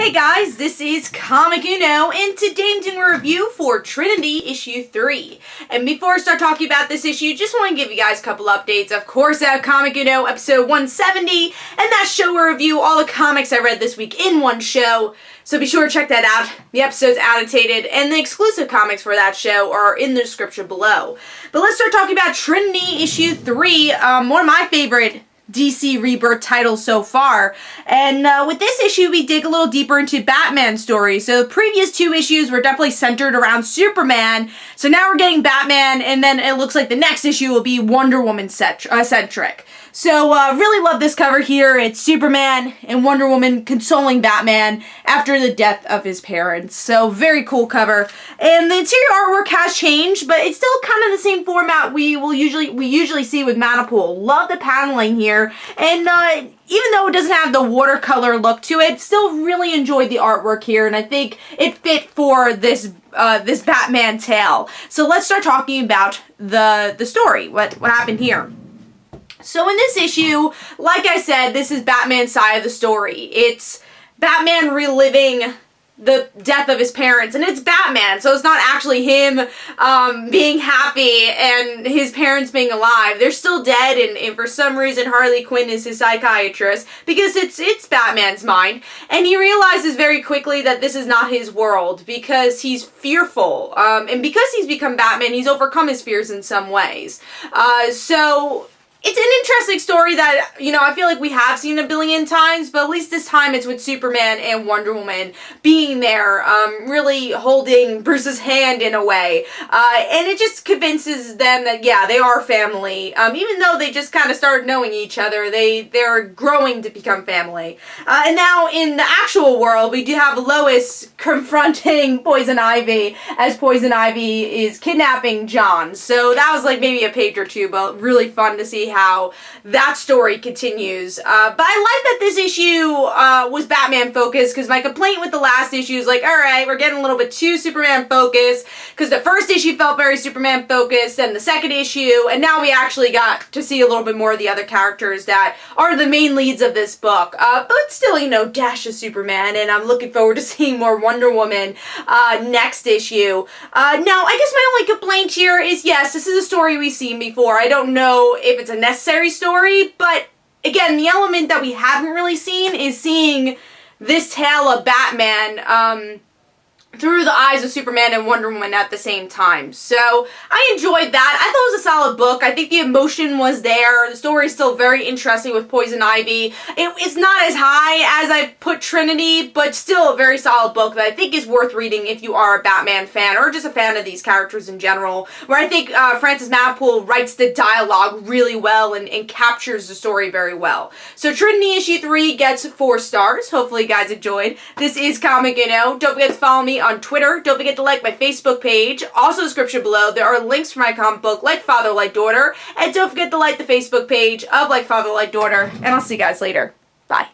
Hey guys, this is Comic Uno, and today I'm doing a review for Trinity issue 3. And before I start talking about this issue, just want to give you guys a couple updates. Of course, I have Comic Uno episode 170, and that show will review all the comics I read this week in one show. So be sure to check that out. The episode's annotated, and the exclusive comics for that show are in the description below. But let's start talking about Trinity issue 3, one of my favorite DC Rebirth titles so far. And with this issue, we dig a little deeper into Batman stories. So the previous two issues were definitely centered around Superman. So now we're getting Batman, and then it looks like the next issue will be Wonder Woman centric. So really love this cover here. It's Superman and Wonder Woman consoling Batman after the death of his parents. So very cool cover. And the interior artwork has changed, but it's still kind of the same format we usually see with Manapool. Love the paneling here. And even though it doesn't have the watercolor look to it, still really enjoyed the artwork here, and I think it fit for this this Batman tale. So let's start talking about the story. What happened here? So in this issue, like I said, this is Batman's side of the story. It's Batman reliving the death of his parents, and it's Batman, so it's not actually him being happy and his parents being alive. They're still dead, and for some reason Harley Quinn is his psychiatrist, because it's Batman's mind, and he realizes very quickly that this is not his world, because he's fearful, and because he's become Batman, he's overcome his fears in some ways. So it's an interesting story that, you know, I feel like we have seen a billion times, but at least this time it's with Superman and Wonder Woman being there, really holding Bruce's hand in a way. And it just convinces them that, yeah, they are family. Even though they just kind of started knowing each other, they're growing to become family. And now in the actual world, we do have Lois confronting Poison Ivy as Poison Ivy is kidnapping John. So that was like maybe a page or two, but really fun to see how that story continues. But I like that this issue was Batman focused, because my complaint with the last issue is like, alright, we're getting a little bit too Superman focused, because the first issue felt very Superman focused, and the second issue, and now we actually got to see a little bit more of the other characters that are the main leads of this book. But still, you know, dash of Superman, and I'm looking forward to seeing more Wonder Woman next issue. Now, I guess my only complaint here is, yes, this is a story we've seen before. I don't know if it's a necessary story, but again, the element that we haven't really seen is seeing this tale of Batman through the eyes of Superman and Wonder Woman at the same time. So I enjoyed that. I thought it was a solid book. I think the emotion was there. The story is still very interesting with Poison Ivy. It's not as high as I put Trinity, but still a very solid book that I think is worth reading if you are a Batman fan or just a fan of these characters in general, where I think Francis Manapool writes the dialogue really well and captures the story very well. So Trinity issue 3 gets 4 stars. Hopefully you guys enjoyed. This is Comic Uno. Don't forget to follow me on Twitter. Don't forget to like my Facebook page. Also, description below, there are links for my comic book, Like Father, Like Daughter. And don't forget to like the Facebook page of Like Father, Like Daughter. And I'll see you guys later. Bye.